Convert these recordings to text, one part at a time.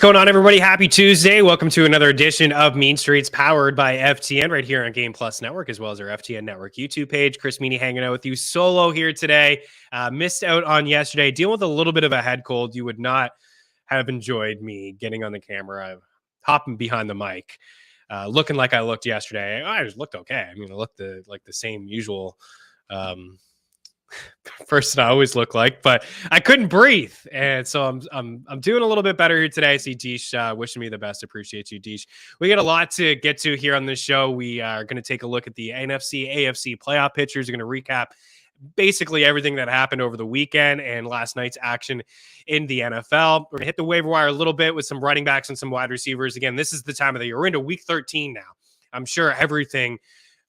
going on, everybody? Happy Tuesday. Welcome to another edition of Mean Streets powered by FTN right here on Game Plus Network, as well as our FTN Network YouTube page. Chris Meaney hanging out with you solo here today. Missed out on yesterday. Dealing with a little bit of a head cold. You would not have enjoyed me getting on the camera, hopping behind the mic, looking like I looked yesterday. I just looked okay. I mean, I looked like the same usual person I always look like, but I couldn't breathe, and so I'm doing a little bit better here today. I see Deesh wishing me the best. Appreciate you, Deesh. We got a lot to get to here on this show. We are going to take a look at the NFC, AFC playoff pictures. We're going to recap basically everything that happened over the weekend and last night's action in the NFL. We're going to hit the waiver wire a little bit with some running backs and some wide receivers. Again, this is the time of the year. We're into week 13 now. I'm sure everything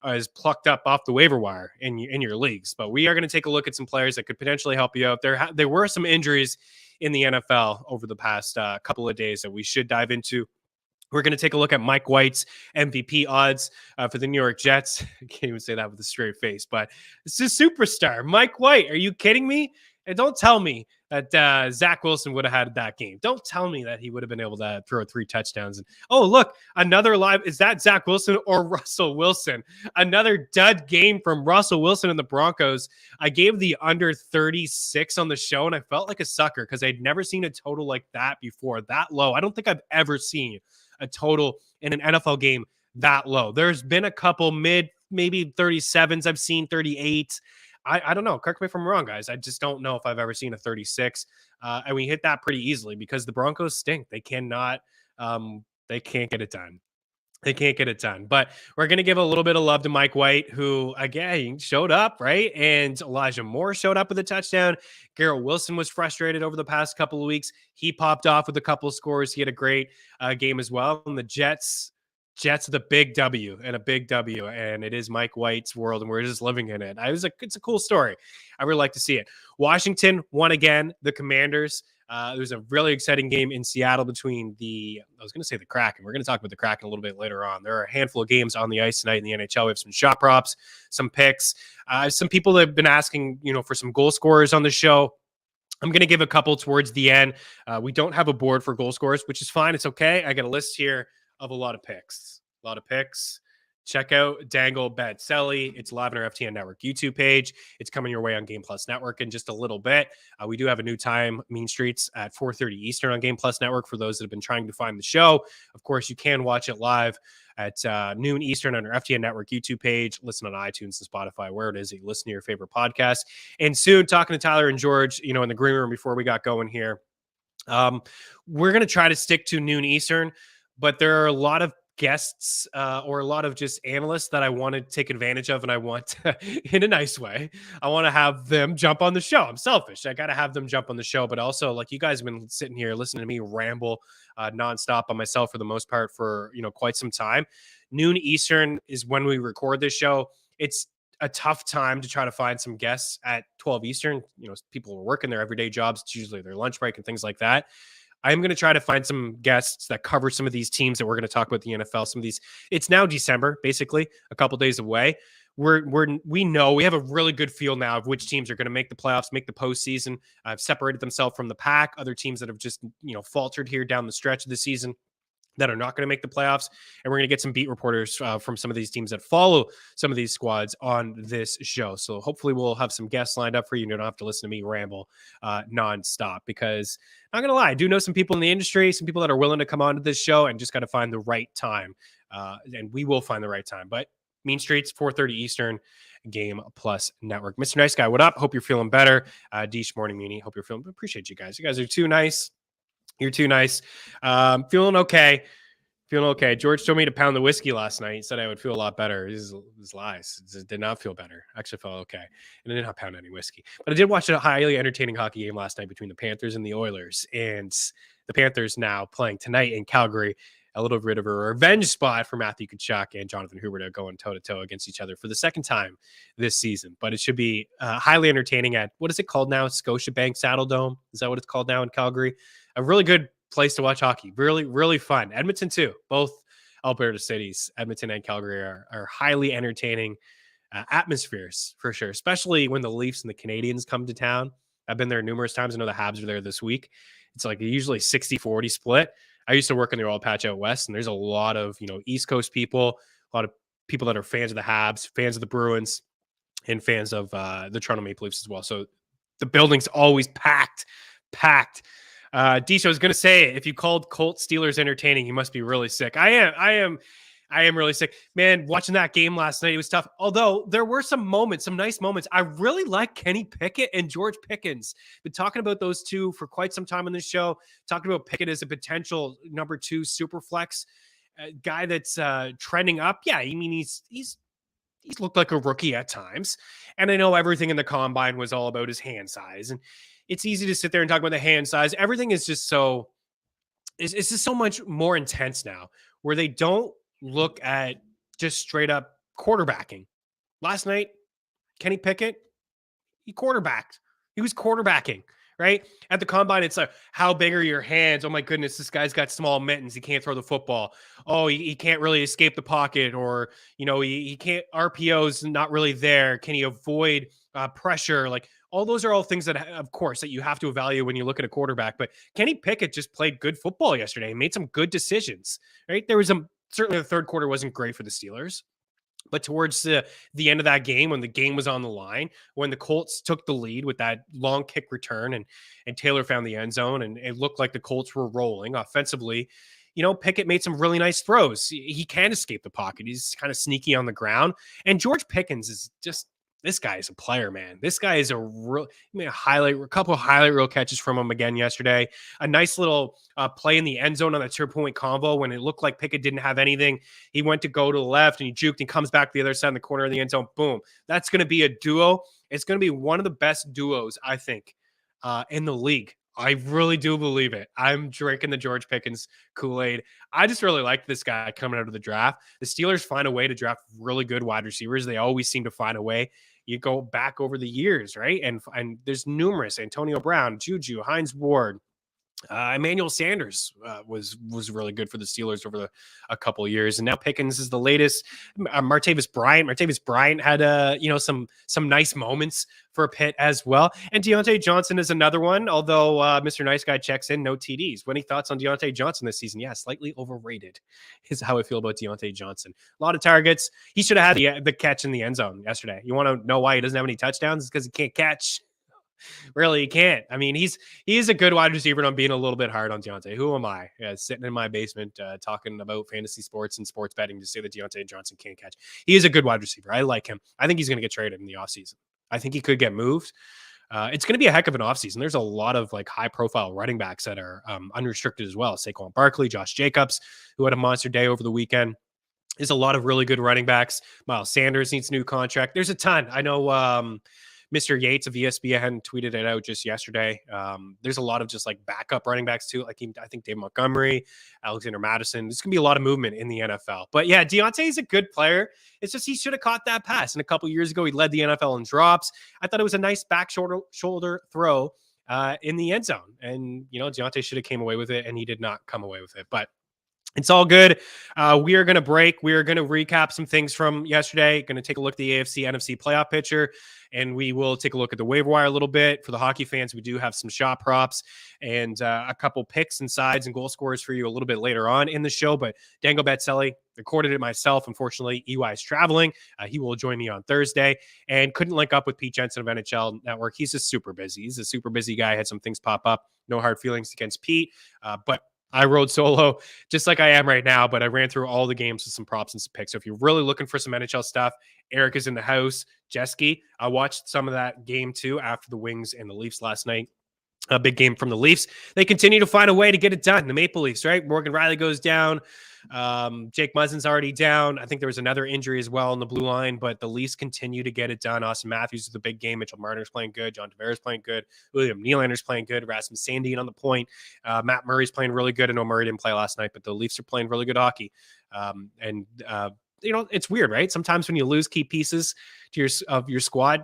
is plucked up off the waiver wire in your leagues. But we are going to take a look at some players that could potentially help you out. There were some injuries in the NFL over the past couple of days that we should dive into. We're going to take a look at Mike White's MVP odds for the New York Jets. I can't even say that with a straight face, but it's a superstar. Mike White, are you kidding me? And don't tell me that Zach Wilson would have had that game. Don't tell me that he would have been able to throw 3 touchdowns. And oh, look, another live. Is that Zach Wilson or Russell Wilson? Another dud game from Russell Wilson and the Broncos. I gave the under 36 on the show, and I felt like a sucker because I'd never seen a total like that before, that low. I don't think I've ever seen a total in an NFL game that low. There's been a couple maybe 37s. I've seen 38. I don't know. Correct me if I'm wrong, guys. I just don't know if I've ever seen a 36. And we hit that pretty easily because the Broncos stink. They cannot, they can't get it done. They can't get it done. But we're going to give a little bit of love to Mike White, who, again, showed up, right? And Elijah Moore showed up with a touchdown. Garrett Wilson was frustrated over the past couple of weeks. He popped off with a couple of scores. He had a great game as well. And the Jets the big W and a big W, and it is Mike White's world, and we're just living in it. It's a cool story. I really like to see it. Washington won again. The Commanders. There's a really exciting game in Seattle between the Kraken. We're going to talk about the Kraken a little bit later on. There are a handful of games on the ice tonight in the NHL. We have some shot props, some picks. Some people that have been asking, for some goal scorers on the show. I'm going to give a couple towards the end. We don't have a board for goal scorers, which is fine. It's okay. I got a list here of a lot of picks. Check out Dangle Bet Selly. It's live on our FTN Network YouTube page. It's coming your way on Game Plus Network in just a little bit. We do have a new time, Mean Streets, at 4:30 Eastern on Game Plus Network for those that have been trying to find the show. Of course, you can watch it live at noon Eastern on our FTN Network YouTube page. Listen on iTunes and Spotify, where it is that you listen to your favorite podcast. And soon, talking to Tyler and George, in the green room before we got going here, we're going to try to stick to noon Eastern, but there are a lot of guests or a lot of just analysts that I want to take advantage of, and I want to, in a nice way, I want to have them jump on the show. I'm selfish. I got to have them jump on the show, but also, like, you guys have been sitting here listening to me ramble nonstop on myself for the most part for quite some time. Noon Eastern is when we record this show. It's a tough time to try to find some guests at 12 Eastern. People are working their everyday jobs. It's usually their lunch break and things like that. I'm going to try to find some guests that cover some of these teams that we're going to talk about the NFL. Some of these, it's now December, basically a couple days away. We know we have a really good feel now of which teams are going to make the playoffs, make the postseason. I've separated themselves from the pack. Other teams that have just faltered here down the stretch of the season that are not going to make the playoffs. And we're going to get some beat reporters from some of these teams that follow some of these squads on this show. So hopefully we'll have some guests lined up for you. You don't have to listen to me ramble nonstop, because I'm not going to lie, I do know some people in the industry, some people that are willing to come on to this show, and just got to find the right time. And we will find the right time. But Mean Streets, 4:30 Eastern, Game Plus Network. Mr. Nice Guy, what up? Hope you're feeling better. Deesh, morning, Meaney. Hope you're feeling, appreciate you guys. You guys are too nice. You're too nice. Feeling okay. George told me to pound the whiskey last night. He said I would feel a lot better. His lies. It did not feel better. I actually felt okay. And I did not pound any whiskey. But I did watch a highly entertaining hockey game last night between the Panthers and the Oilers. And the Panthers now playing tonight in Calgary. A little bit of a revenge spot for Matthew Tkachuk and Jonathan Huberdeau going toe-to-toe against each other for the second time this season. But it should be highly entertaining at, what is it called now? Scotiabank Saddle Dome? Is that what it's called now in Calgary? A really good place to watch hockey. Really, really fun. Edmonton too. Both Alberta cities, Edmonton and Calgary, are highly entertaining atmospheres for sure, especially when the Leafs and the Canadians come to town. I've been there numerous times. I know the Habs are there this week. It's like a usually 60-40 split. I used to work in the oil patch out west, and there's a lot of, East Coast people, a lot of people that are fans of the Habs, fans of the Bruins, and fans of the Toronto Maple Leafs as well. So the building's always packed. Disha was going to say, if you called Colts Steelers entertaining, you must be really sick. I am really sick, man. Watching that game last night, it was tough. Although there were some nice moments. I really like Kenny Pickett and George Pickens. Been talking about those two for quite some time on this show. Talking about Pickett as a potential number 2 super flex guy that's trending up. Yeah, I mean he's looked like a rookie at times, and I know everything in the combine was all about his hand size, and it's easy to sit there and talk about the hand size. Everything is just it's just so much more intense now, where they don't look at just straight up quarterbacking. Last night, Kenny Pickett, he quarterbacked. He was quarterbacking, right? At the combine, it's like, how big are your hands? Oh my goodness, this guy's got small mittens. He can't throw the football. Oh, he can't really escape the pocket, or, he can't, RPO's not really there. Can he avoid pressure? Like, all those are all things that, of course, that you have to evaluate when you look at a quarterback. But Kenny Pickett just played good football yesterday. He made some good decisions, right? There was certainly the third quarter wasn't great for the Steelers. But towards the end of that game, when the game was on the line, when the Colts took the lead with that long kick return and Taylor found the end zone, and it looked like the Colts were rolling offensively, Pickett made some really nice throws. He can escape the pocket. He's kind of sneaky on the ground. And George Pickens is just, this guy is a player, man. This guy is a couple of highlight reel catches from him again yesterday. A nice little play in the end zone on that 2-point convo when it looked like Pickett didn't have anything. He went to go to the left and he juked and comes back to the other side in the corner of the end zone. Boom. That's going to be a duo. It's going to be one of the best duos, I think, in the league. I really do believe it. I'm drinking the George Pickens Kool-Aid. I just really like this guy coming out of the draft. The Steelers find a way to draft really good wide receivers. They always seem to find a way. You go back over the years, right? And there's numerous: Antonio Brown, Juju, Hines Ward, Emmanuel Sanders was really good for the Steelers over a couple of years, and now Pickens is the latest. Martavis Bryant had some nice moments for Pitt as well, and Deontay Johnson is another one. Although Mr. Nice Guy checks in, no TDs. Any thoughts on Deontay Johnson this season? Yeah, slightly overrated is how I feel about Deontay Johnson. A lot of targets. He should have had the catch in the end zone yesterday. You want to know why he doesn't have any touchdowns? It's because he can't catch. Really, he can't. I mean, he's a good wide receiver, and I'm being a little bit hard on Deontay. Who am I? Sitting in my basement talking about fantasy sports and sports betting to say that Deontay Johnson can't catch. He is a good wide receiver. I like him. I think he's going to get traded in the offseason. I think he could get moved. It's going to be a heck of an offseason. There's a lot of high-profile running backs that are unrestricted as well. Saquon Barkley, Josh Jacobs, who had a monster day over the weekend. There's a lot of really good running backs. Miles Sanders needs a new contract. There's a ton. I know Mr. Yates of ESPN tweeted it out just yesterday. There's a lot of just backup running backs too. I think Dave Montgomery, Alexander Madison. There's going to be a lot of movement in the NFL. But yeah, Deontay is a good player. It's just he should have caught that pass. And a couple years ago, he led the NFL in drops. I thought it was a nice back shoulder throw in the end zone. And, Deontay should have came away with it, and he did not come away with it. But it's all good. We are going to break. We are going to recap some things from yesterday. Going to take a look at the AFC, NFC playoff picture, and we will take a look at the waiver wire a little bit. For the hockey fans, we do have some shot props and a couple picks and sides and goal scorers for you a little bit later on in the show. But Dango Betselli recorded it myself. Unfortunately, EY is traveling. He will join me on Thursday and couldn't link up with Pete Jensen of NHL Network. He's just super busy. He's a super busy guy. Had some things pop up. No hard feelings against Pete, but I rode solo just like I am right now, but I ran through all the games with some props and some picks. So if you're really looking for some NHL stuff, Eric is in the house. Jeski, I watched some of that game too after the Wings and the Leafs last night. A big game from the Leafs. They continue to find a way to get it done. The Maple Leafs, right? Morgan Riley goes down. Jake Muzzin's already down. I think there was another injury as well in the blue line, but the Leafs continue to get it done. Austin Matthews is the big game. Mitchell Marner's playing good. John Tavares playing good. William Nylander's playing good. Rasmus Sandin on the point. Matt Murray's playing really good. I know Murray didn't play last night, but the Leafs are playing really good hockey. It's weird, right? Sometimes when you lose key pieces to your squad,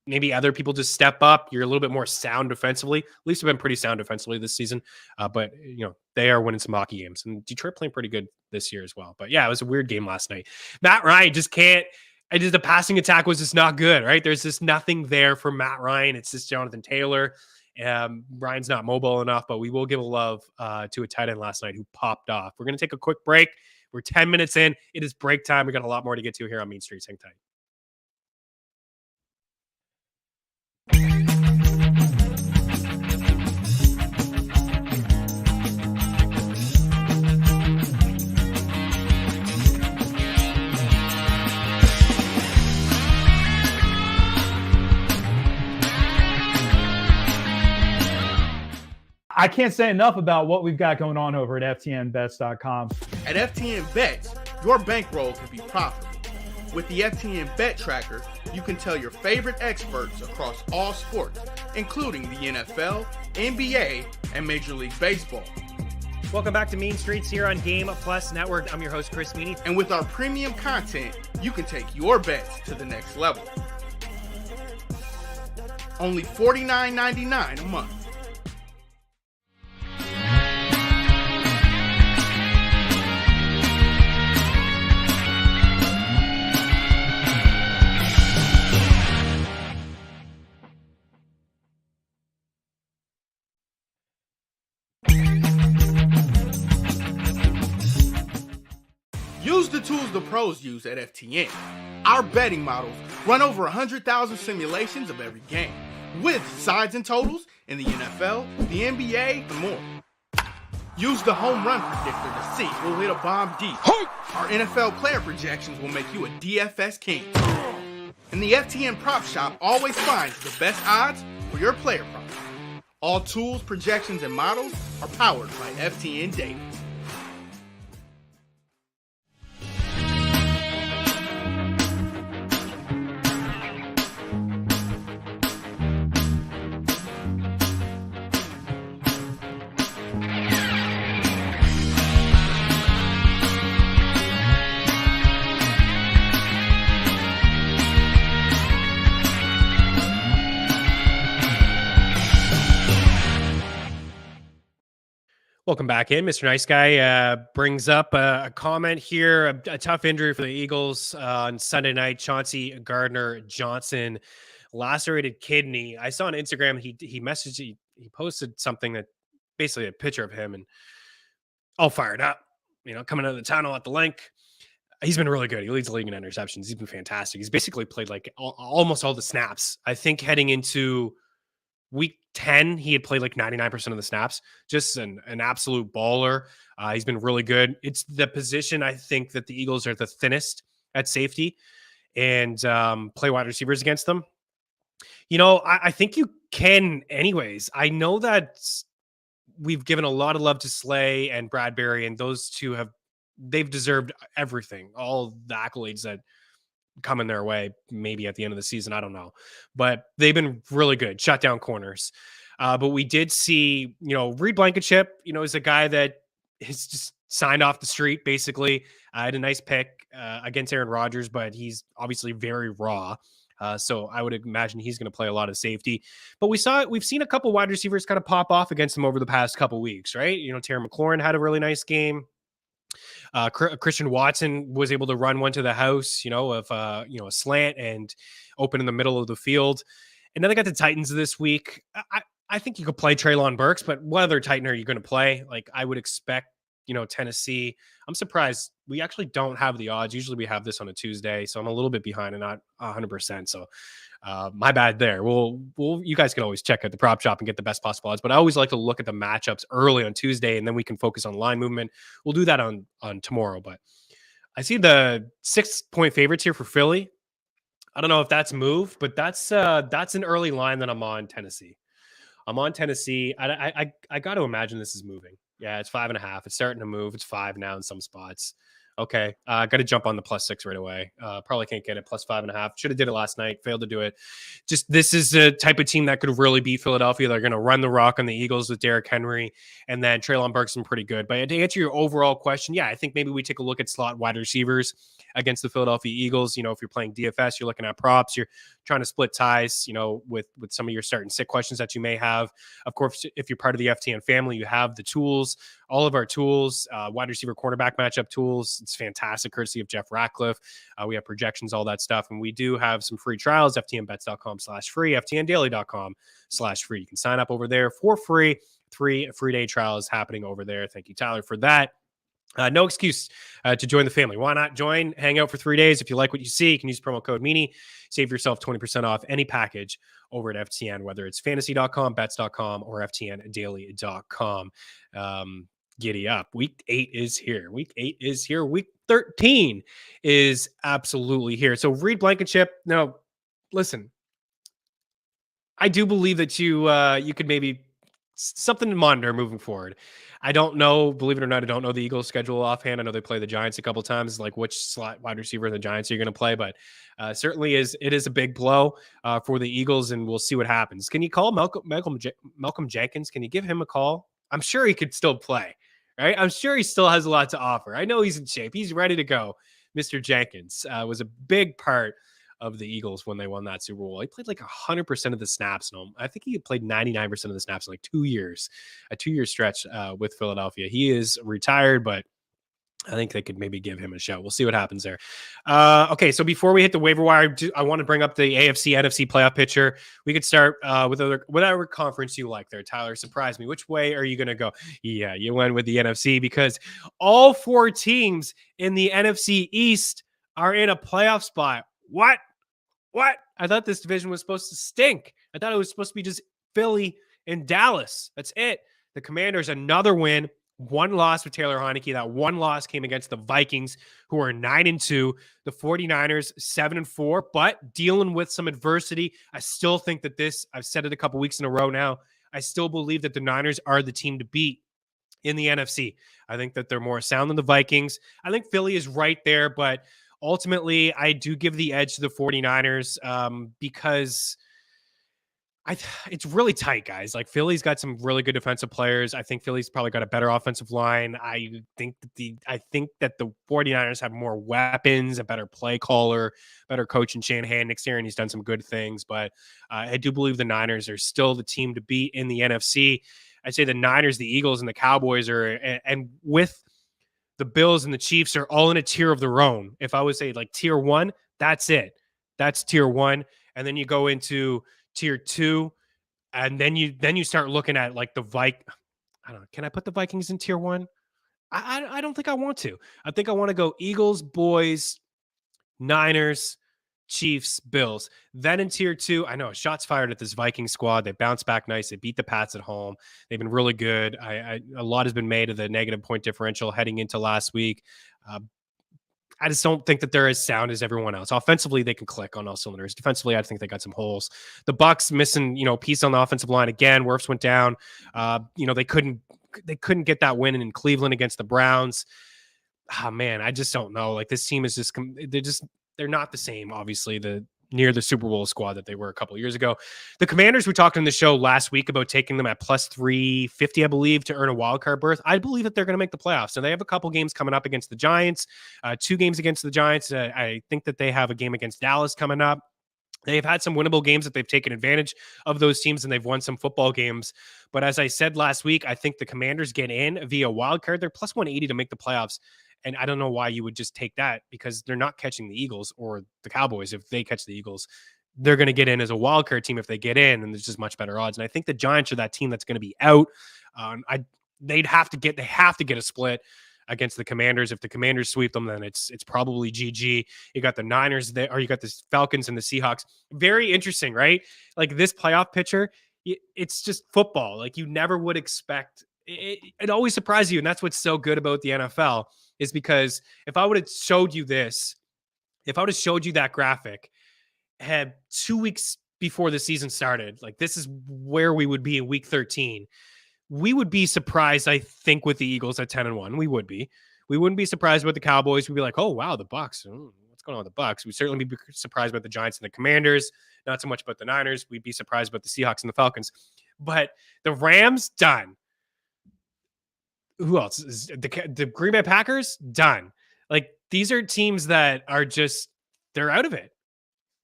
maybe other people just step up. You're a little bit more sound defensively. Leafs have been pretty sound defensively this season, but they are winning some hockey games, and Detroit playing pretty good this year as well. But yeah, it was a weird game last night. Matt Ryan just can't. The passing attack was just not good, right? There's just nothing there for Matt Ryan. It's just Jonathan Taylor, Ryan's not mobile enough, but we will give a love to a tight end last night who popped off. We're going to take a quick break. We're 10 minutes in. It is break time. We got a lot more to get to here on Mean Streets. Hang tight. I can't say enough about what we've got going on over at FTNBets.com. At FTN Bets, your bankroll can be profitable. With the FTN Bet Tracker, you can tell your favorite experts across all sports, including the NFL, NBA, and Major League Baseball. Welcome back to Mean Streets here on Game Plus Network. I'm your host, Chris Meaney. And with our premium content, you can take your bets to the next level. Only $49.99 a month. Use the tools the pros use at FTN. Our betting models run over 100,000 simulations of every game, with sides and totals in the NFL, the NBA, and more. Use the home run predictor to see who'll hit a bomb deep. Our NFL player projections will make you a DFS king. And the FTN Prop Shop always finds the best odds for your player props. All tools, projections, and models are powered by FTN Data. Welcome back in. Mr. Nice Guy brings up a comment here. A tough injury for the Eagles on Sunday night. Chauncey Gardner-Johnson, lacerated kidney. I saw on Instagram, he messaged, he posted something that basically a picture of him and all fired up, coming out of the tunnel at the link. He's been really good. He leads the league in interceptions. He's been fantastic. He's basically played like almost all the snaps. I think heading into week 10, he had played like 99% of the snaps. Just an absolute baller. He's been really good. It's the position I think that the Eagles are the thinnest at safety and play wide receivers against them. I think you can anyways. I know that we've given a lot of love to Slay and Bradbury, and those two they've deserved everything, all the accolades that coming their way maybe at the end of the season. I don't know, but they've been really good, shut down corners. But we did see, Reed Blankenship, is a guy that is just signed off the street, basically. Had a nice pick against Aaron Rodgers, but he's obviously very raw. So I would imagine he's going to play a lot of safety. But we've seen a couple wide receivers kind of pop off against him over the past couple weeks, right? Terry McLaurin had a really nice game. Christian Watson was able to run one to the house, of a slant and open in the middle of the field. And then they got the Titans this week. I think you could play Treylon Burks, but what other Titan are you going to play? Like I would expect, Tennessee. I'm surprised we actually don't have the odds. Usually we have this on a Tuesday, so I'm a little bit behind and not 100%. So my bad there. You guys can always check out the prop shop and get the best possible odds, but I always like to look at the matchups early on Tuesday, and then we can focus on line movement. We'll do that on tomorrow, but I see the 6-point favorites here for Philly. I don't know if that's moved, but that's an early line that I'm on Tennessee. I got to imagine this is moving. Yeah, it's 5.5. It's starting to move. It's 5 now in some spots. Okay, got to jump on the +6 right away. Probably can't get it +5.5. Should have did it last night. Failed to do it. Just this is the type of team that could really beat Philadelphia. They're going to run the rock on the Eagles with Derrick Henry, and then Treylon Burks been pretty good. But to answer your overall question, yeah, I think maybe we take a look at slot wide receivers against the Philadelphia Eagles. If you're playing DFS, you're looking at props. You're trying to split ties, with some of your start and sit questions that you may have. Of course, if you're part of the FTN family, you have the tools all of our tools, wide receiver cornerback matchup tools. It's fantastic, courtesy of Jeff Ratcliffe. We have projections, all that stuff. And we do have some free trials, ftnbets.com/free, ftndaily.com/free. You can sign up over there for free. 3 free day trials happening over there. Thank you, Tyler, for that. No excuse to join the family. Why not join? Hang out for 3 days. If you like what you see, you can use promo code Meaney. Save yourself 20% off any package over at FTN, whether it's fantasy.com, bets.com, or ftndaily.com. Giddy up. Week 8 is here. Week 8 is here. Week 13 is absolutely here. So Reed Blankenship. Now, listen, I do believe that you could maybe something to monitor moving forward. I don't know, believe it or not, I don't know the Eagles' schedule offhand. I know they play the Giants a couple times, like which slot wide receiver the Giants are going to play, but certainly it is a big blow for the Eagles, and we'll see what happens. Can you call Malcolm Jenkins? Can you give him a call? I'm sure he could still play, right? I'm sure he still has a lot to offer. I know he's in shape. He's ready to go. Mr. Jenkins was a big part of the Eagles when they won that Super Bowl. He played like 100% of the snaps. No, I think he played 99% of the snaps in like 2 years, a 2-year stretch with Philadelphia. He is retired, but I think they could maybe give him a shot. We'll see what happens there. Okay, so before we hit the waiver wire, I want to bring up the AFC NFC playoff picture. We could start with whatever conference you like there. Tyler, surprise me. Which way are you going to go? Yeah, you went with the NFC because all 4 teams in the NFC East are in a playoff spot. What? I thought this division was supposed to stink. I thought it was supposed to be just Philly and Dallas. That's it. The Commanders, another win, 1 loss with Taylor Heineke. That 1 loss came against the Vikings, who are 9-2. The 49ers, 7-4, but dealing with some adversity. I still think that I've said it a couple weeks in a row now. I still believe that the Niners are the team to beat in the NFC. I think that they're more sound than the Vikings. I think Philly is right there, but ultimately, I do give the edge to the 49ers because it's really tight, guys. Like Philly's got some really good defensive players. I think Philly's probably got a better offensive line. I think that the 49ers have more weapons, a better play caller, better coach in Shanahan. Nick Sirianni, he's done some good things, but I do believe the Niners are still the team to beat in the NFC. I'd say the Niners, the Eagles, and the Cowboys and with the Bills and the Chiefs are all in a tier of their own. If I would say like tier 1, that's it. That's tier 1. And then you go into tier 2, and then you start looking at like the I don't know. Can I put the Vikings in tier 1? I don't think I want to. I think I want to go Eagles, boys, Niners, Chiefs, Bills. Then in tier 2, I know shots fired at this Viking squad. They bounced back nice. They beat the Pats at home. They've been really good. A lot has been made of the negative point differential heading into last week. I just don't think that they're as sound as everyone else. Offensively, they can click on all cylinders. Defensively, I think they got some holes. The Bucs missing, piece on the offensive line again. Wirfs went down. They couldn't get that win in Cleveland against the Browns. Oh man, I just don't know. Like this team is they're not the same. Obviously, near the Super Bowl squad that they were a couple of years ago. The Commanders, we talked on the show last week about taking them at plus 350, I believe, to earn a wild card berth. I believe that they're going to make the playoffs. And they have a couple games coming up against the Giants, 2 games against the Giants. I think that they have a game against Dallas coming up. They've had some winnable games that they've taken advantage of those teams, and they've won some football games. But as I said last week, I think the Commanders get in via wild card. They're plus 180 to make the playoffs. And I don't know why you would just take that, because they're not catching the Eagles or the Cowboys. If they catch the Eagles, they're going to get in as a wild card team if they get in, and there's just much better odds. And I think the Giants are that team that's going to be out. They have to get a split against the Commanders. If the Commanders sweep them, then it's probably GG. You got the Niners there, or you got the Falcons and the Seahawks. Very interesting, right? Like this playoff picture, it's just football. Like you never would expect. It always surprises you, and that's what's so good about the NFL. Is because if I would have showed you that graphic had 2 weeks before the season started, like this is where we would be in week 13. We would be surprised, I think, with the Eagles at 10-1. We wouldn't be surprised with the Cowboys. We'd be like, oh wow, the Bucs. What's going on with the Bucs? We'd certainly be surprised about the Giants and the Commanders. Not so much about the Niners. We'd be surprised about the Seahawks and the Falcons. But the Rams, done. Who else? The Green Bay Packers, done. Like these are teams that are they're out of it.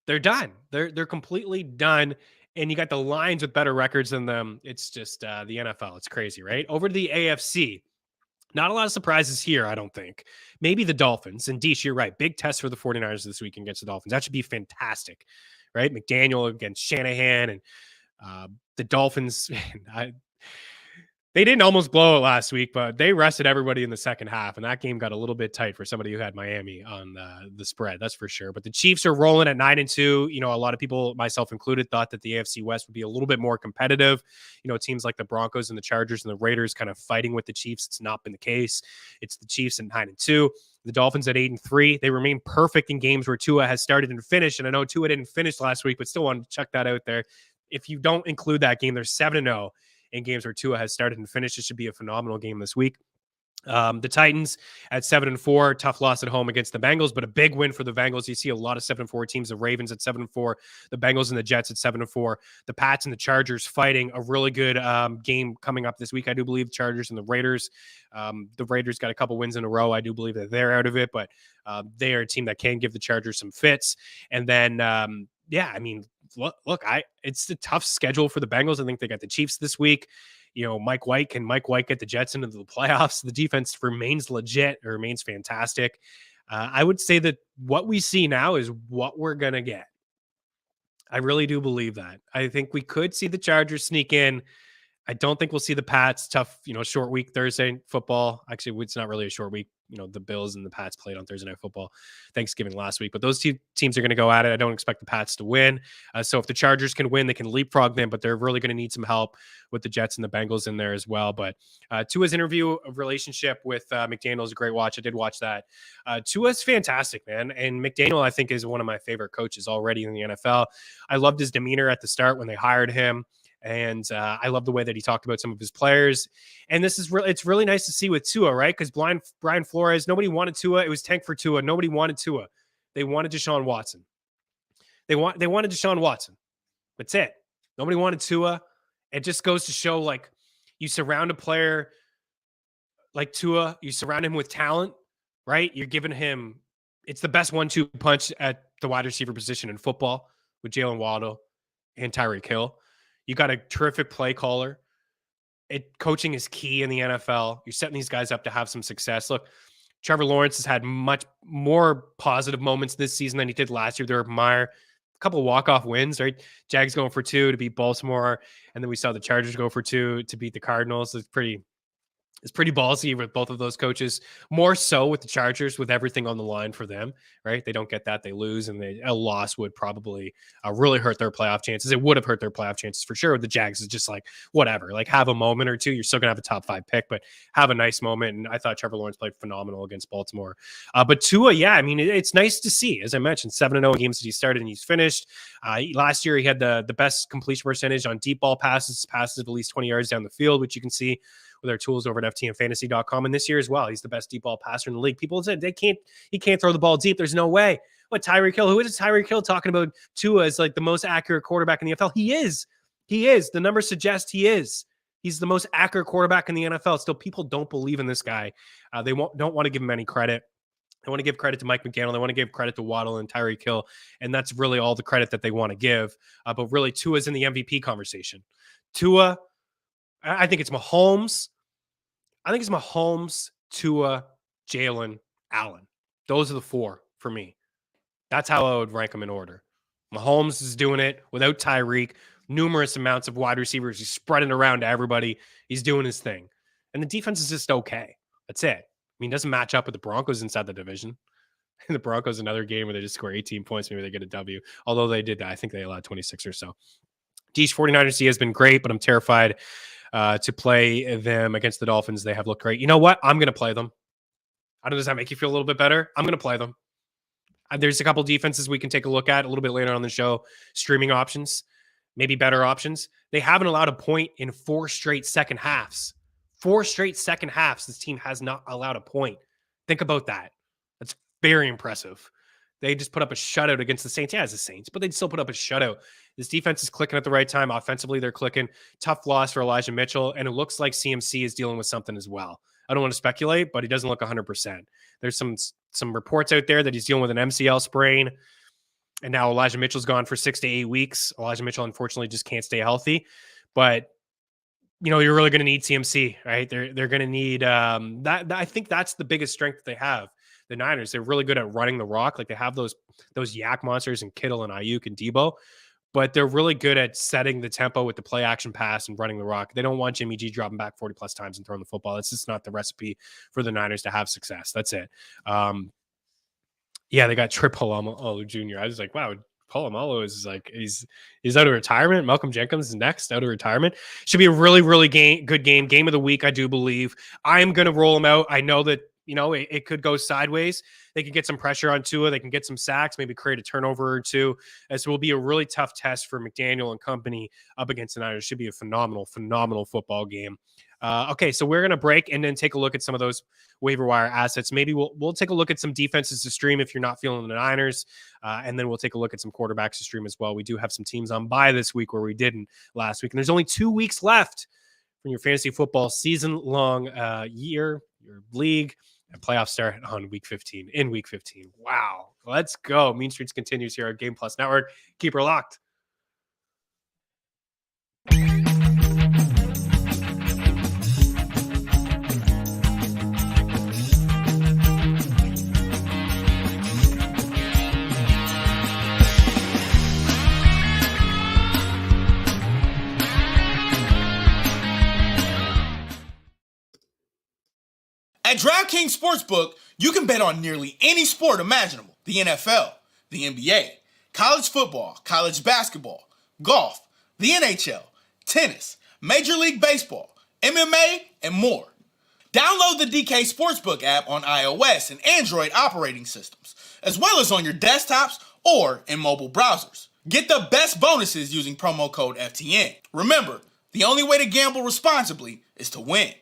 They're done. They're completely done. And you got the Lions with better records than them. It's just the NFL. It's crazy, right? Over to the AFC. Not a lot of surprises here, I don't think. Maybe the Dolphins. And Deesh, you're right. Big test for the 49ers this week against the Dolphins. That should be fantastic, right? McDaniel against Shanahan and the Dolphins. They didn't almost blow it last week, but they rested everybody in the second half, and that game got a little bit tight for somebody who had Miami on the spread. That's for sure. But the Chiefs are rolling at 9-2. You know, a lot of people, myself included, thought that the AFC West would be a little bit more competitive. You know, teams like the Broncos and the Chargers and the Raiders kind of fighting with the Chiefs. It's not been the case. It's the Chiefs at 9-2. The Dolphins at 8-3. They remain perfect in games where Tua has started and finished. And I know Tua didn't finish last week, but still wanted to check that out there. If you don't include that game, they're 7-0. In games where Tua has started and finished. It should be a phenomenal game this week. The Titans at 7-4, tough loss at home against the Bengals, but a big win for the Bengals. You see a lot of 7-4 teams, the Ravens at 7-4, the Bengals and the Jets at 7-4, the Pats and the Chargers fighting a really good game coming up this week. I do believe Chargers and the Raiders. The Raiders got a couple wins in a row. I do believe that they're out of it, but they are a team that can give the Chargers some fits. And then, yeah, I mean, look, it's a tough schedule for the Bengals. I think they got the Chiefs this week. You know, can Mike White get the Jets into the playoffs? The defense remains legit, or remains fantastic. I would say that what we see now is what we're going to get. I really do believe that. I think we could see the Chargers sneak in. I don't think we'll see the Pats. Tough, short week Thursday football. Actually, it's not really a short week. The Bills and the Pats played on Thursday Night Football, Thanksgiving last week. But those two teams are going to go at it. I don't expect the Pats to win. So if the Chargers can win, they can leapfrog them. But they're really going to need some help with the Jets and the Bengals in there as well. But Tua's interview of relationship with McDaniel is a great watch. I did watch that. Tua's fantastic, man. And McDaniel, I think, is one of my favorite coaches already in the NFL. I loved his demeanor at the start when they hired him. And I love the way that he talked about some of his players. And this is it's really nice to see with Tua, right? Because Brian Flores, nobody wanted Tua. It was tank for Tua. Nobody wanted Tua. They wanted Deshaun Watson. They wanted Deshaun Watson. That's it. Nobody wanted Tua. It just goes to show, like, you surround a player like Tua, you surround him with talent, right? You're giving him, it's the best 1-2 punch at the wide receiver position in football with Jalen Waddle and Tyreek Hill. You got a terrific play caller. Coaching is key in the NFL. You're setting these guys up to have some success. Look, Trevor Lawrence has had much more positive moments this season than he did last year. There were a couple of walk-off wins, right? Jags going for 2 to beat Baltimore, and then we saw the Chargers go for 2 to beat the Cardinals. It's pretty ballsy with both of those coaches, more so with the Chargers, with everything on the line for them, right? They don't get that. They lose, and a loss would probably really hurt their playoff chances. It would have hurt their playoff chances for sure. The Jags is just like, whatever, like, have a moment or two. You're still going to have a top 5 pick, but have a nice moment. And I thought Trevor Lawrence played phenomenal against Baltimore. But Tua, yeah, I mean, it's nice to see. As I mentioned, 7-0 games that he started and he's finished. Last year, he had the best completion percentage on deep ball passes of at least 20 yards down the field, which you can see with our tools over at ftnfantasy.com. And this year as well, he's the best deep ball passer in the league. People said he can't throw the ball deep. There's no way. What, Tyreek Hill? Who is Tyreek Hill talking about Tua as like the most accurate quarterback in the NFL? He is. The numbers suggest he is. He's the most accurate quarterback in the NFL. Still, people don't believe in this guy. They don't want to give him any credit. They want to give credit to Mike McDaniel. They want to give credit to Waddle and Tyreek Hill. And that's really all the credit that they want to give. But really, Tua's in the MVP conversation. Tua, I think it's Mahomes. Tua, Jalen, Allen. Those are the 4 for me. That's how I would rank them in order. Mahomes is doing it without Tyreek. Numerous amounts of wide receivers. He's spreading around to everybody. He's doing his thing. And the defense is just okay. That's it. I mean, it doesn't match up with the Broncos inside the division. And the Broncos, another game where they just score 18 points. Maybe they get a W. Although they did that. I think they allowed 26 or so. Deesh 49ers has been great, but I'm terrified to play them against the Dolphins. They have looked great. You know what? I'm going to play them. I don't know. Does that make you feel a little bit better? I'm going to play them. There's a couple defenses we can take a look at a little bit later on the show. Streaming options, maybe better options. They haven't allowed a point in 4 straight second halves. 4 straight second halves. This team has not allowed a point. Think about that. That's very impressive. They just put up a shutout against the Saints. Yeah, it's the Saints, but they'd still put up a shutout. This defense is clicking at the right time. Offensively, they're clicking. Tough loss for Elijah Mitchell, and it looks like CMC is dealing with something as well. I don't want to speculate, but he doesn't look 100%. There's some reports out there that he's dealing with an MCL sprain, and now Elijah Mitchell's gone for 6 to 8 weeks. Elijah Mitchell, unfortunately, just can't stay healthy. But you're really going to need CMC, right? They're going to need that. I think that's the biggest strength that they have. The Niners, they're really good at running the rock. Like they have those yak monsters and Kittle and Ayuk and Debo, but they're really good at setting the tempo with the play action pass and running the rock. They don't want Jimmy G dropping back 40 plus times and throwing the football. That's just not the recipe for the Niners to have success. That's it. Yeah, they got Trip Polamalu Jr. I was like, wow, Polamalu is like he's out of retirement. Malcolm Jenkins is next out of retirement. Should be a really, really good game of the week, I do believe. I'm gonna roll him out. I know that it could go sideways. They can get some pressure on Tua. They can get some sacks, maybe create a turnover or two. This will be a really tough test for McDaniel and company up against the Niners. Should be a phenomenal football game. Okay, so we're gonna break and then take a look at some of those waiver wire assets. Maybe we'll take a look at some defenses to stream if you're not feeling the Niners, and then we'll take a look at some quarterbacks to stream as well. We do have some teams on bye this week where we didn't last week, and there's only 2 weeks left from your fantasy football season-long your league. And playoffs start on week 15. In week 15, wow, let's go! Mean Streets continues here at Game Plus Network. Keep her locked. At DraftKings Sportsbook, you can bet on nearly any sport imaginable. The NFL, the NBA, college football, college basketball, golf, the NHL, tennis, Major League Baseball, MMA, and more. Download the DK Sportsbook app on iOS and Android operating systems, as well as on your desktops or in mobile browsers. Get the best bonuses using promo code FTN. Remember, the only way to gamble responsibly is to win.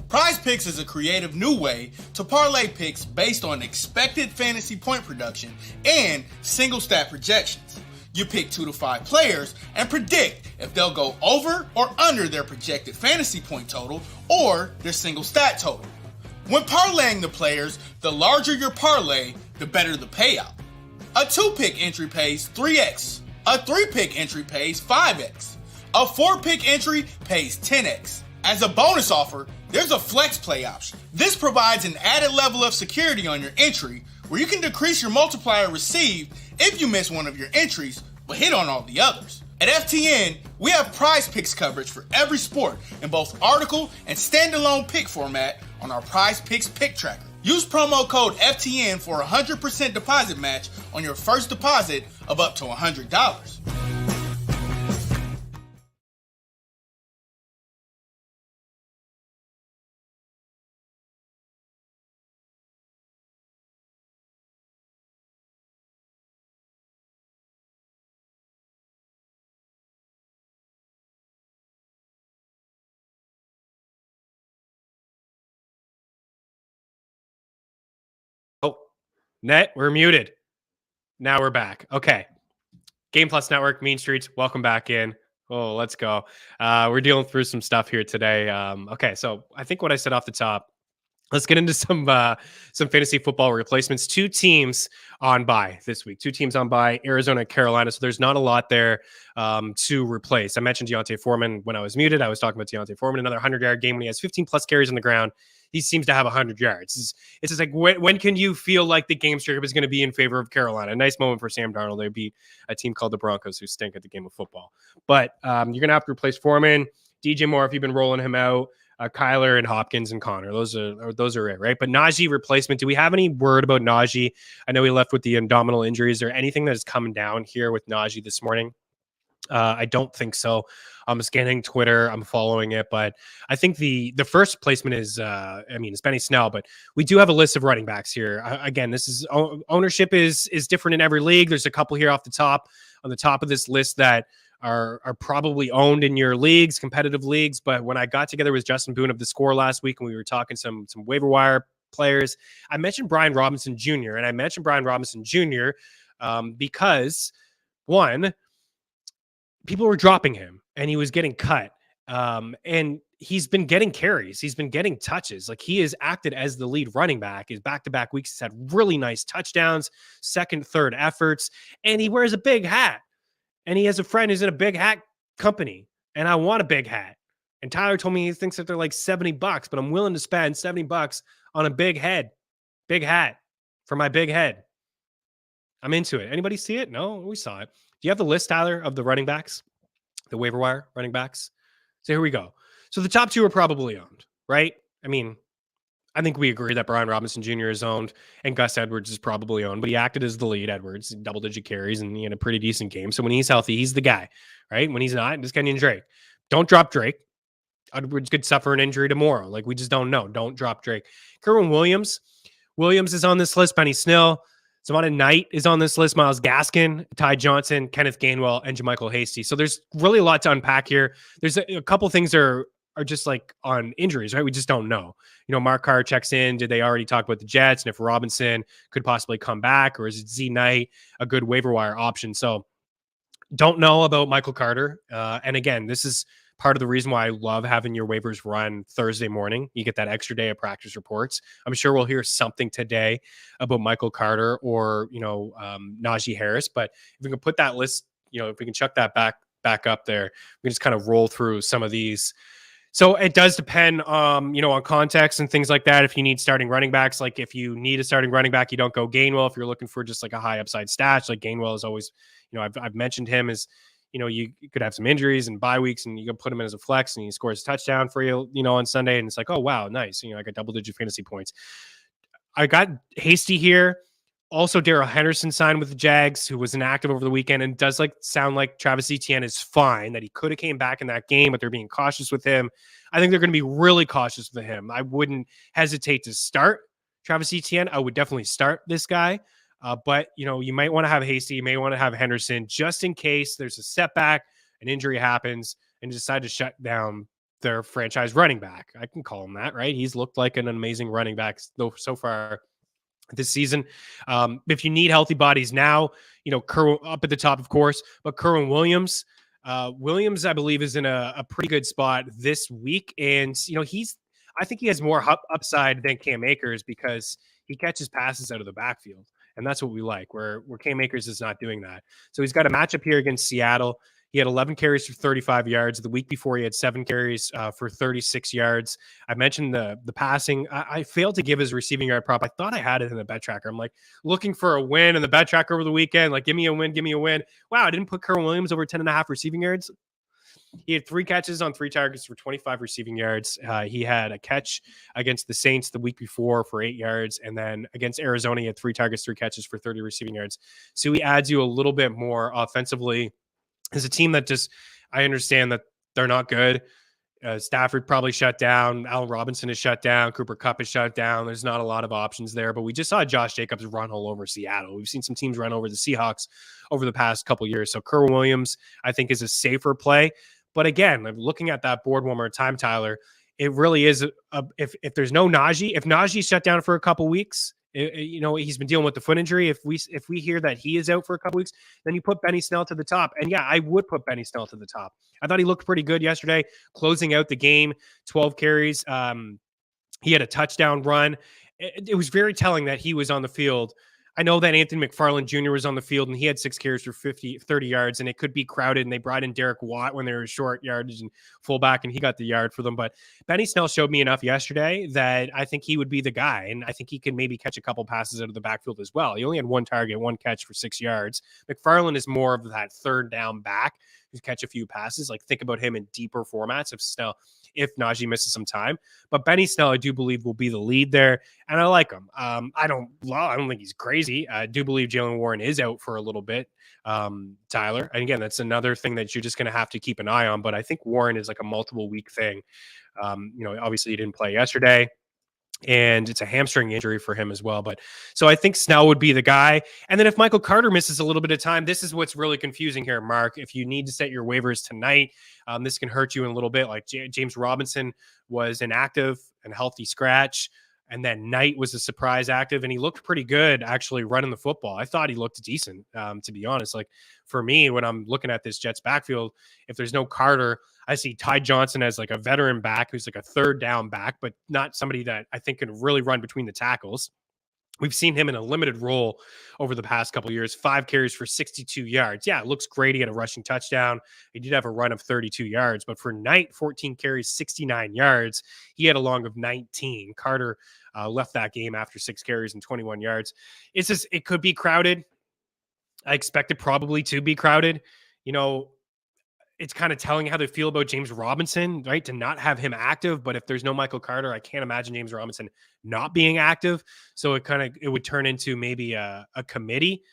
PrizePicks is a creative new way to parlay picks based on expected fantasy point production and single stat projections. You pick 2 to 5 players and predict if they'll go over or under their projected fantasy point total or their single stat total. When parlaying the players, the larger your parlay, the better the payout. A 2-pick entry pays 3x. A 3-pick entry pays 5x. A 4-pick entry pays 10x. As a bonus offer, there's a flex play option. This provides an added level of security on your entry where you can decrease your multiplier received if you miss one of your entries but hit on all the others. At FTN, we have PrizePicks coverage for every sport in both article and standalone pick format on our PrizePicks pick tracker. Use promo code FTN for a 100% deposit match on your first deposit of up to $100. Oh, Net, we're muted. Now we're back. Okay. Game Plus Network, Mean Streets, welcome back in. Oh, let's go. We're dealing through some stuff here today. Okay, so I think what I said off the top, let's get into some fantasy football replacements. 2 teams on bye this week. 2 teams on bye, Arizona and Carolina. So there's not a lot there to replace. I mentioned Deontay Foreman when I was muted. I was talking about Deontay Foreman, another 100-yard game when he has 15 plus carries on the ground. He seems to have 100 yards. It's just like, when can you feel like the game script is going to be in favor of Carolina? A nice moment for Sam Darnold. They beat a team called the Broncos who stink at the game of football. But you're going to have to replace Foreman. DJ Moore, if you've been rolling him out. Kyler and Hopkins and Connor. Those are it, right? But Najee replacement. Do we have any word about Najee? I know he left with the abdominal injury. Is there anything that is coming down here with Najee this morning? I don't think so. I'm scanning Twitter. I'm following it, but I think the first placement is, it's Benny Snell, but we do have a list of running backs here. Again, this is ownership is different in every league. There's a couple here on the top of this list that are probably owned in your leagues, competitive leagues. But when I got together with Justin Boone of The Score last week and we were talking some waiver wire players, I mentioned Brian Robinson Jr. And I mentioned Brian Robinson Jr. Because One, people were dropping him and he was getting cut. And he's been getting carries. He's been getting touches. Like, he has acted as the lead running back. His back-to-back weeks, he's had really nice touchdowns, second, third efforts, and he wears a big hat. And he has a friend who's in a big hat company, and I want a big hat. And Tyler told me he thinks that they're like $70, but I'm willing to spend $70 on a big hat for my big head. I'm into it. Anybody see it? No, we saw it. Do you have the list, Tyler, of the running backs, the waiver wire running backs? So here we go. So the top two are probably owned, right? I mean, I think we agree that Brian Robinson Jr. is owned and Gus Edwards is probably owned, but he acted as the lead. Edwards, double-digit carries, and he had a pretty decent game. So when he's healthy, he's the guy, right? When he's not, just Kenyon Drake. Don't drop Drake. Edwards could suffer an injury tomorrow. Like, we just don't know. Don't drop Drake. Kerwin Williams. Williams is on this list. Benny Snell. Savannah Knight is on this list. Myles Gaskin, Ty Johnson, Kenneth Gainwell, and JaMychal Hasty. So there's really a lot to unpack here. There's a couple things are just like on injuries, right? We just don't know. You know, Mark Carr checks in. Did they already talk about the Jets and if Robinson could possibly come back, or is it Z Knight a good waiver wire option? So don't know about Michael Carter. And again, this is part of the reason why I love having your waivers run Thursday morning. You get that extra day of practice reports. I'm sure we'll hear something today about Michael Carter or, Najee Harris. But if we can put that list, if we can chuck that back up there, we can just kind of roll through some of these. So it does depend, on context and things like that. If you need starting running backs, like if you need a starting running back, you don't go Gainwell. If you're looking for just like a high upside stash, like Gainwell is always, I've mentioned him as, you could have some injuries and bye weeks and you can put him in as a flex and he scores a touchdown for you, on Sunday. And it's like, oh, wow, nice. I got double-digit fantasy points. I got Hasty here. Also, Darrell Henderson signed with the Jags, who was inactive over the weekend, and does sound like Travis Etienne is fine, that he could have came back in that game, but they're being cautious with him. I think they're going to be really cautious with him. I wouldn't hesitate to start Travis Etienne. I would definitely start this guy. But, you might want to have Hasty. You may want to have Henderson just in case there's a setback, an injury happens, and decide to shut down their franchise running back. I can call him that, right? He's looked like an amazing running back so far this season. If you need healthy bodies now, Kerwin up at the top, of course, but Kerwin Williams, I believe, is in a pretty good spot this week. And, I think he has more upside than Cam Akers because he catches passes out of the backfield. And that's what we like, where Cam Akers is not doing that. So he's got a matchup here against Seattle. He had 11 carries for 35 yards. The week before, he had 7 carries for 36 yards. I mentioned the passing. I failed to give his receiving yard prop. I thought I had it in the bet tracker. I'm looking for a win in the bet tracker over the weekend. Give me a win, give me a win. Wow, I didn't put Kerwin Williams over 10.5 receiving yards. He had 3 catches on 3 targets for 25 receiving yards. He had a catch against the Saints the week before for 8 yards. And then against Arizona, he had 3 targets, 3 catches for 30 receiving yards. So he adds you a little bit more offensively. As a team that just, I understand that they're not good. Stafford probably shut down. Allen Robinson is shut down. Cooper Kupp is shut down. There's not a lot of options there, but we just saw Josh Jacobs run all over Seattle. We've seen some teams run over the Seahawks over the past couple years. So Kerwin Williams, I think, is a safer play. But again, I'm looking at that board one more time, Tyler. It really is. If there's no Najee, if Najee shut down for a couple weeks, he's been dealing with the foot injury. If we hear that he is out for a couple weeks, then you put Benny Snell to the top. And yeah, I would put Benny Snell to the top. I thought he looked pretty good yesterday, closing out the game, 12 carries. He had a touchdown run. It was very telling that he was on the field. I know that Anthony McFarland Jr. was on the field and he had 6 carries for 30 yards, and it could be crowded. And they brought in Derek Watt when they were short yardage and fullback, and he got the yard for them. But Benny Snell showed me enough yesterday that I think he would be the guy. And I think he can maybe catch a couple passes out of the backfield as well. He only had 1 target, 1 catch for 6 yards. McFarland is more of that third down back who catch a few passes. Think about him in deeper formats if Najee misses some time. But Benny Snell, I do believe, will be the lead there, and I like him. I don't think he's crazy. I do believe Jaylen Warren is out for a little bit, Tyler. And again, that's another thing that you're just going to have to keep an eye on. But I think Warren is a multiple week thing. Obviously he didn't play yesterday, and it's a hamstring injury for him as well. But so I think Snell would be the guy. And then if Michael Carter misses a little bit of time, this is what's really confusing here, Mark. If you need to set your waivers tonight, this can hurt you in a little bit. James Robinson was inactive and healthy scratch. And then Knight was a surprise active, and he looked pretty good actually running the football. I thought he looked decent, to be honest. Like for me, when I'm looking at this Jets backfield, if there's no Carter, I see Ty Johnson as like a veteran back who's like a third down back, but not somebody that I think can really run between the tackles. We've seen him in a limited role over the past couple of years, 5 carries for 62 yards. Yeah, it looks great. He had a rushing touchdown. He did have a run of 32 yards, but for Knight, 14 carries, 69 yards. He had a long of 19. Carter left that game after 6 carries and 21 yards. It's just, it could be crowded. I expect it probably to be crowded. You know, it's kind of telling how they feel about James Robinson, right? To not have him active. But if there's no Michael Carter, I can't imagine James Robinson not being active. So it would turn into maybe a committee.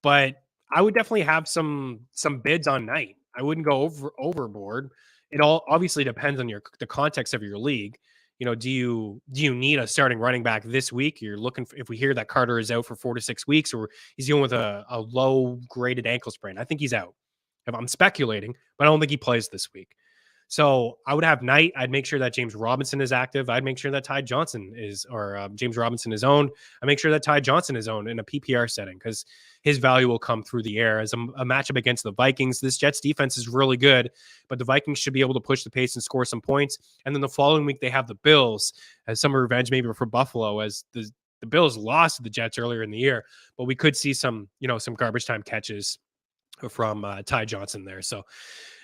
But I would definitely have some bids on Knight. I wouldn't go overboard. It all obviously depends on the context of your league. You know, do you need a starting running back this week? You're looking for, if we hear that Carter is out for 4 to 6 weeks, or he's dealing with a low graded ankle sprain. I think he's out. If I'm speculating, but I don't think he plays this week. So I would have Knight. I'd make sure that James Robinson is active. I'd make sure that Ty Johnson is, or James Robinson is owned. I make sure that Ty Johnson is owned in a PPR setting because his value will come through the air as a matchup against the Vikings. This Jets defense is really good, but the Vikings should be able to push the pace and score some points. And then the following week, they have the Bills as some revenge maybe for Buffalo, as the Bills lost to the Jets earlier in the year, but we could see some garbage time catches from Ty Johnson there. So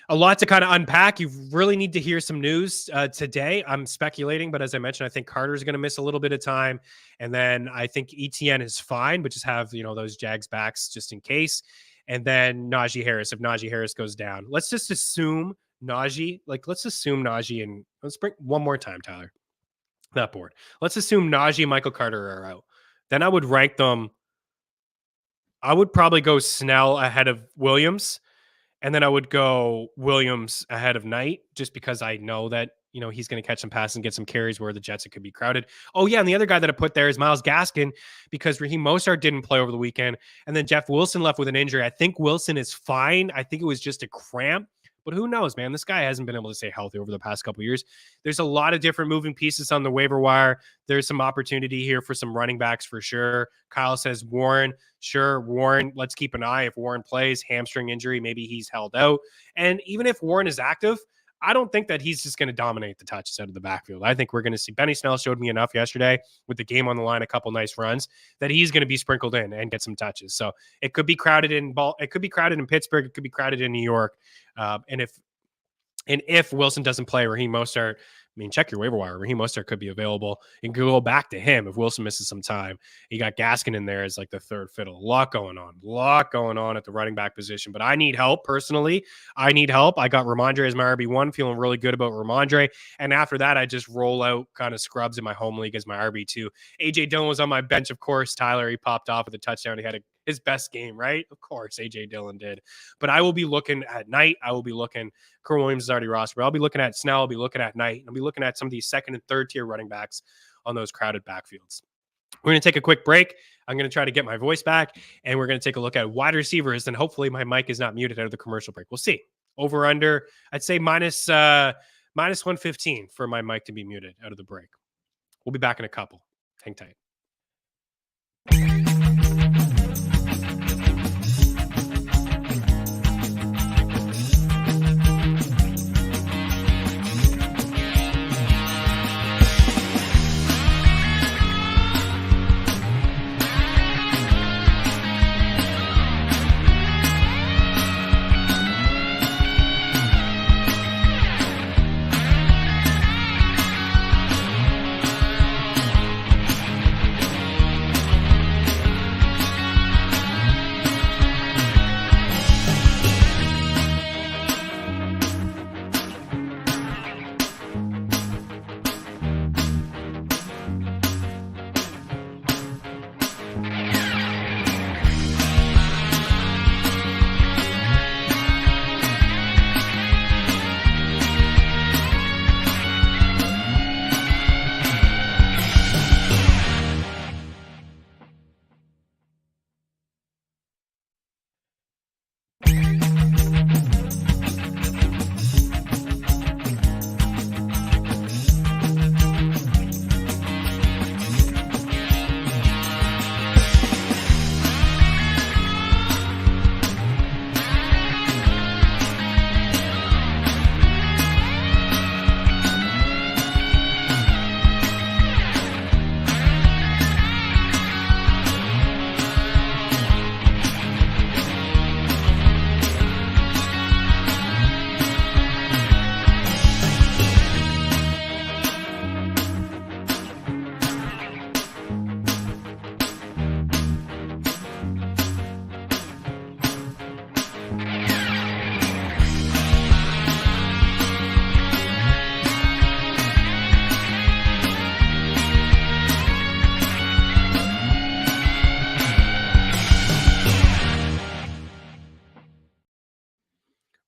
a lot to kind of unpack. You really need to hear some news today. I'm speculating, but as I mentioned, I think Carter is going to miss a little bit of time. And then I think ETN is fine, but just have, those Jags backs just in case. And then Najee Harris, if Najee Harris goes down, let's just assume Najee, and let's bring one more time, Tyler, that board. Let's assume Najee and Michael Carter are out. Then I would rank them. I would probably go Snell ahead of Williams, and then I would go Williams ahead of Knight, just because I know that, he's going to catch some passes and get some carries where the Jets, it could be crowded. Oh, yeah, and the other guy that I put there is Myles Gaskin, because Raheem Mostert didn't play over the weekend, and then Jeff Wilson left with an injury. I think Wilson is fine. I think it was just a cramp. But who knows, man? This guy hasn't been able to stay healthy over the past couple of years. There's a lot of different moving pieces on the waiver wire. There's some opportunity here for some running backs for sure. Kyle says Warren. Sure, Warren, let's keep an eye. If Warren plays, hamstring injury, maybe he's held out. And even if Warren is active, I don't think that he's just going to dominate the touches out of the backfield. I think we're going to see Benny Snell showed me enough yesterday with the game on the line, a couple nice runs, that he's going to be sprinkled in and get some touches. So it could be crowded in Pittsburgh. It could be crowded in New York. And if Wilson doesn't play, Raheem Mostert, check your waiver wire. Raheem Mostert could be available. You can go back to him if Wilson misses some time. You got Gaskin in there as like the third fiddle. A lot going on at the running back position. But I need help personally. I got Ramondre as my RB1, feeling really good about Ramondre. And after that, I just roll out kind of scrubs in my home league as my RB2. AJ Dillon was on my bench, of course. Tyler, he popped off with a touchdown. He had his best game, right? Of course, AJ Dillon did. But I will be looking at Knight. I will be looking. Kerr Williams is already rostered. I'll be looking at Snell. I'll be looking at Knight. I'll be looking at some of these second and third tier running backs on those crowded backfields. We're going to take a quick break. I'm going to try to get my voice back, and we're going to take a look at wide receivers. And hopefully my mic is not muted out of the commercial break. We'll see. Over under, I'd say minus 115 for my mic to be muted out of the break. We'll be back in a couple. Hang tight.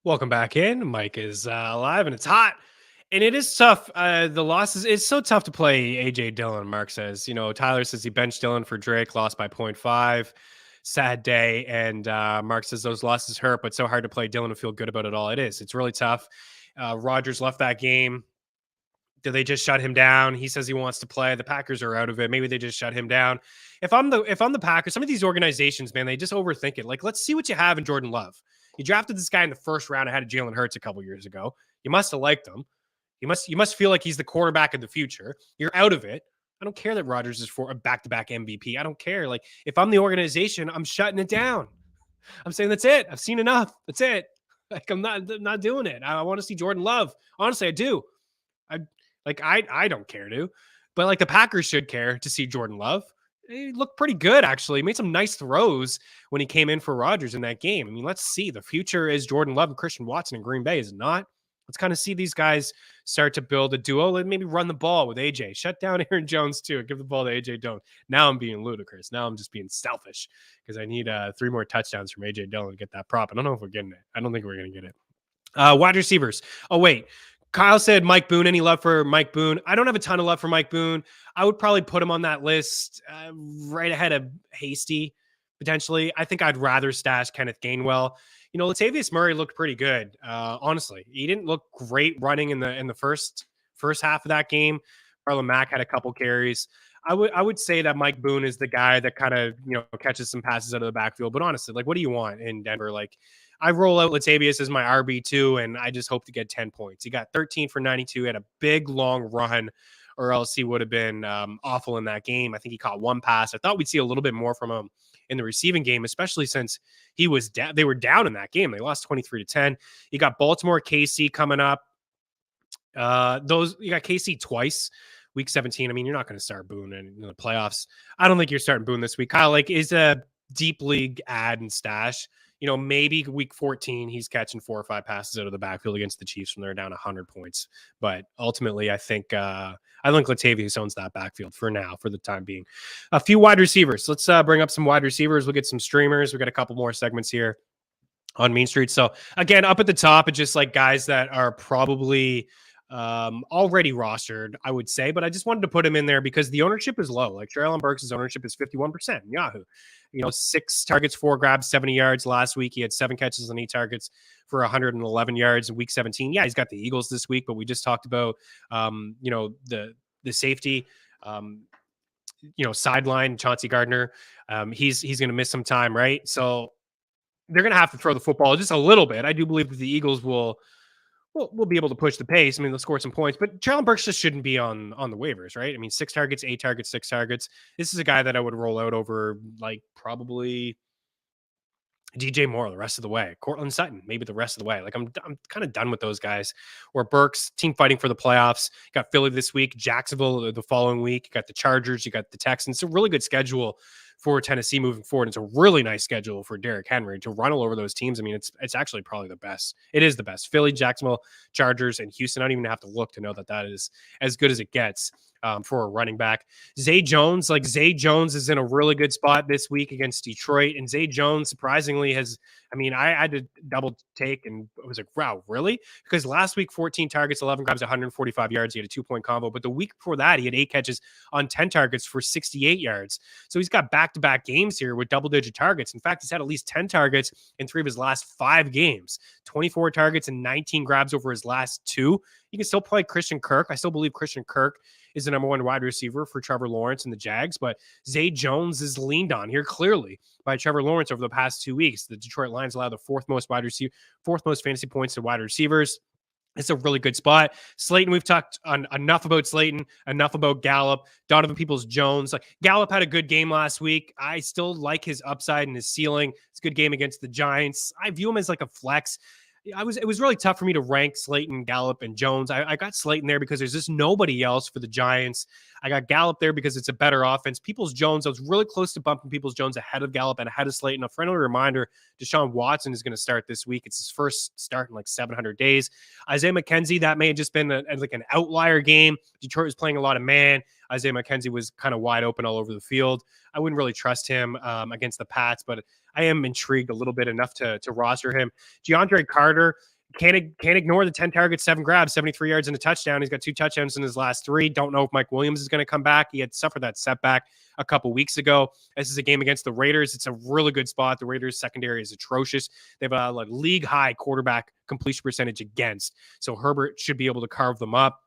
Welcome back in. Mike is live and it's hot. And it is tough. The losses, it's so tough to play AJ Dillon. Mark says, Tyler says he benched Dillon for Drake, lost by 0.5. Sad day. And Mark says those losses hurt, but so hard to play Dillon and feel good about it all. It is. It's really tough. Rodgers left that game. Did they just shut him down? He says he wants to play. The Packers are out of it. Maybe they just shut him down. If I'm the Packers, some of these organizations, man, they just overthink it. Like, let's see what you have in Jordan Love. You drafted this guy in the first round ahead of Jalen Hurts a couple years ago. You must have liked him. You must feel like he's the quarterback of the future. You're out of it. I don't care that Rodgers is for a back-to-back MVP. I don't care. Like, if I'm the organization, I'm shutting it down. I'm saying that's it. I've seen enough. That's it. Like, I'm not doing it. I want to see Jordan Love. Honestly, I do. I don't care to, but like the Packers should care to see Jordan Love. He looked pretty good, actually. He made some nice throws when he came in for Rodgers in that game. I mean, let's see. The future is Jordan Love and Christian Watson in Green Bay, is it not? Let's kind of see these guys start to build a duo. Let maybe run the ball with AJ. Shut down Aaron Jones too. Give the ball to AJ Dillon. Now I'm being ludicrous. Now I'm just being selfish because I need 3 more touchdowns from AJ Dillon to get that prop. I don't know if we're getting it. I don't think we're going to get it. Wide receivers. Oh, wait. Kyle said Mike Boone. Any love for Mike Boone? I don't have a ton of love for Mike Boone. I would probably put him on that list right ahead of Hasty, potentially. I think I'd rather stash Kenneth Gainwell. Latavius Murray looked pretty good. Honestly, he didn't look great running in the first half of that game. Marlon Mack had a couple carries. I would say that Mike Boone is the guy that kind of catches some passes out of the backfield. But honestly, like, what do you want in Denver? Like, I roll out Latavius as my RB2, and I just hope to get 10 points. He got 13 for 92, had a big long run, or else he would have been awful in that game. I think he caught one pass. I thought we'd see a little bit more from him in the receiving game, especially since he was they were down in that game. They lost 23-10. You got Baltimore, KC coming up. You got KC twice. Week 17. I mean, you're not going to start Boone in the playoffs. I don't think you're starting Boone this week. Kyle, like, is a deep league ad and stash. Maybe week 14, he's catching 4 or 5 passes out of the backfield against the Chiefs when they're down 100 points. But ultimately, I think Latavius owns that backfield for now, for the time being. A few wide receivers. Let's bring up some wide receivers. We'll get some streamers. We've got a couple more segments here on Main Street. So again, up at the top, it's just like guys that are probably already rostered, I would say, but I just wanted to put him in there because the ownership is low. Like Treylon Burks' ownership is 51% in Yahoo. 6 targets, 4 grabs, 70 yards last week. He had 7 catches on 8 targets for 111 yards in week 17. Yeah, he's got the Eagles this week, but we just talked about the safety sideline, Chauncey Gardner. He's going to miss some time, right? So they're going to have to throw the football just a little bit. I do believe that the Eagles will be able to push the pace. I mean, they'll score some points, but Treylon Burks just shouldn't be on the waivers, right? I mean, 6 targets, 8 targets, 6 targets. This is a guy that I would roll out over like probably DJ Moore the rest of the way. Cortland Sutton, maybe the rest of the way. Like I'm kind of done with those guys. Or Burks, team fighting for the playoffs. Got Philly this week, Jacksonville the following week. You got the Chargers, you got the Texans. It's a really good schedule for Tennessee moving forward. It's a really nice schedule for Derrick Henry to run all over those teams. I mean, it's actually probably the best. It is the best. Philly, Jacksonville, Chargers, and Houston. I don't even have to look to know that is as good as it gets for a running back. Zay Jones is in a really good spot this week against Detroit. And Zay Jones, surprisingly, I had to double take and I was like, wow, really? Because last week, 14 targets, 11 grabs, 145 yards. He had a 2-point combo. But the week before that, he had 8 catches on 10 targets for 68 yards. So he's got back-to-back games here with double-digit targets. In fact, he's had at least 10 targets in 3 of his last 5 games, 24 targets and 19 grabs over his last 2. You can still play Christian Kirk. I still believe Christian Kirk is the number 1 wide receiver for Trevor Lawrence and the Jags, but Zay Jones is leaned on here clearly by Trevor Lawrence over the past 2 weeks. The Detroit Lions allow the 4th most fantasy points to wide receivers. It's a really good spot. Slayton, we've talked enough about Slayton, enough about Gallup, Donovan Peoples-Jones. Like Gallup had a good game last week. I still like his upside and his ceiling. It's a good game against the Giants. I view him as like a flex. It was really tough for me to rank Slayton, Gallup, and Jones. I got Slayton there because there's just nobody else for the Giants. I got Gallup there because it's a better offense. Peoples-Jones, I was really close to bumping Peoples-Jones ahead of Gallup and ahead of Slayton. A friendly reminder, Deshaun Watson is going to start this week. It's his first start in like 700 days. Isaiah McKenzie, that may have just been like an outlier game. Detroit was playing a lot of man. Isaiah McKenzie was kind of wide open all over the field. I wouldn't really trust him against the Pats, but I am intrigued a little bit enough to roster him. DeAndre Carter, can't ignore the 10 targets, 7 grabs, 73 yards and a touchdown. He's got 2 touchdowns in his last 3. Don't know if Mike Williams is going to come back. He had suffered that setback a couple weeks ago. This is a game against the Raiders. It's a really good spot. The Raiders secondary is atrocious. They have a league high quarterback completion percentage against. So Herbert should be able to carve them up.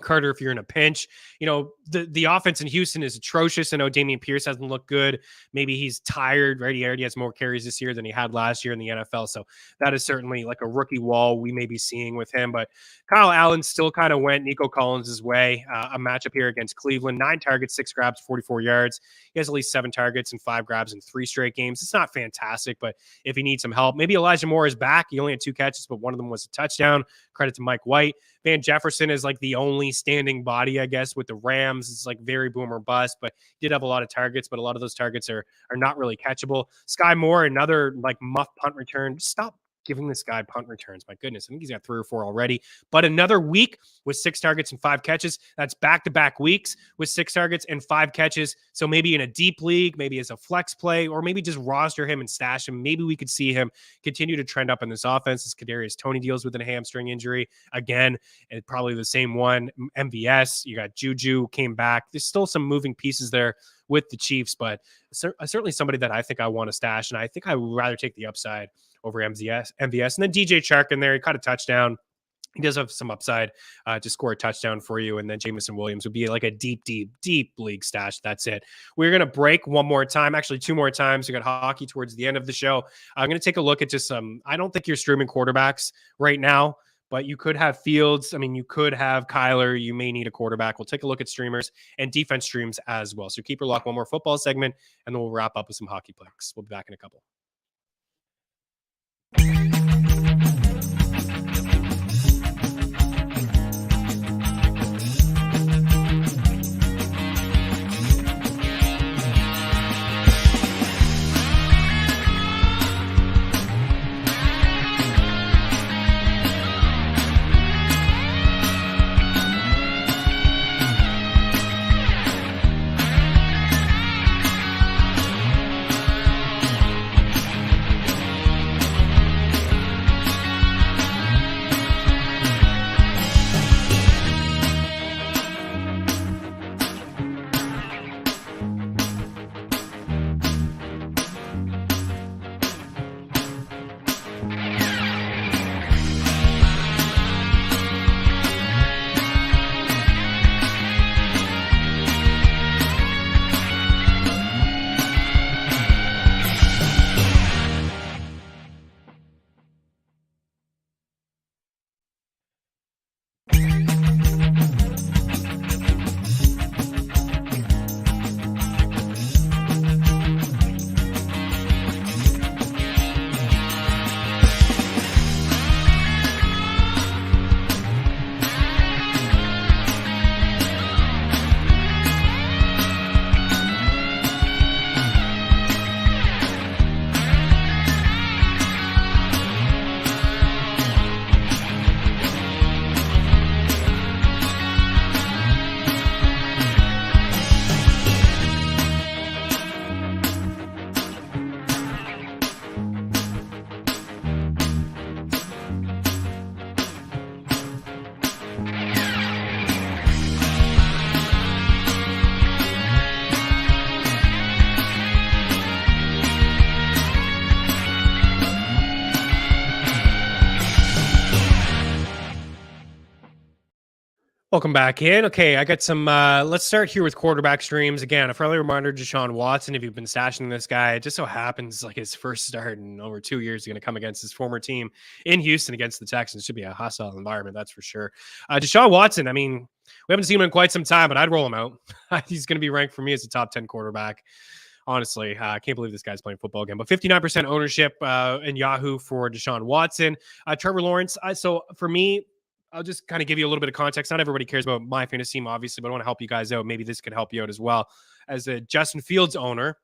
Carter, if you're in a pinch, the offense in Houston is atrocious. I know Dameon Pierce hasn't looked good. Maybe he's tired, right? He already has more carries this year than he had last year in the NFL. So that is certainly like a rookie wall we may be seeing with him. But Kyle Allen still kind of went Nico Collins' way. A matchup here against Cleveland, 9 targets, 6 grabs, 44 yards. He has at least 7 targets and 5 grabs in 3 straight games. It's not fantastic, but if he needs some help, maybe Elijah Moore is back. He only had 2 catches, but one of them was a touchdown. Credit to Mike White. Van Jefferson is like the only standing body, I guess, with the Rams. It's like very boom or bust, but he did have a lot of targets, but a lot of those targets are not really catchable. Sky Moore, another like muff punt return. Stop giving this guy punt returns. My goodness, I think he's got 3 or 4 already. But another week with 6 targets and 5 catches. That's back-to-back weeks with 6 targets and 5 catches. So maybe in a deep league, maybe as a flex play, or maybe just roster him and stash him. Maybe we could see him continue to trend up in this offense as Kadarius Toney deals with a hamstring injury again, and probably the same one. MVS, you got Juju came back. There's still some moving pieces there with the Chiefs, but certainly somebody that I think I want to stash, and I think I would rather take the upside over MVS. And then DJ Chark in there, he caught a touchdown. He does have some upside to score a touchdown for you. And then Jameson Williams would be like a deep league stash. That's it. We're going to break one more time, actually 2 more times. We got hockey towards the end of the show. I'm going to take a look at just some, I don't think you're streaming quarterbacks right now, but you could have Fields. I mean, you could have Kyler. You may need a quarterback. We'll take a look at streamers and defense streams as well. So keep your lock, one more football segment, and then we'll wrap up with some hockey picks. We'll be back in a couple. Welcome back in. Okay, I got some, let's start here with quarterback streams. Again, a friendly reminder, Deshaun Watson, if you've been stashing this guy, it just so happens like his first start in over 2 years is going to come against his former team in Houston against the Texans. Should be a hostile environment, that's for sure. Deshaun Watson, I mean, we haven't seen him in quite some time, but I'd roll him out. He's going to be ranked for me as a top 10 quarterback. Honestly, I can't believe this guy's playing football again. But 59% ownership in Yahoo for Deshaun Watson. Trevor Lawrence, so for me, I'll just kind of give you a little bit of context. Not everybody cares about my fantasy team, obviously, but I want to help you guys out. Maybe this could help you out as well. As a Justin Fields owner,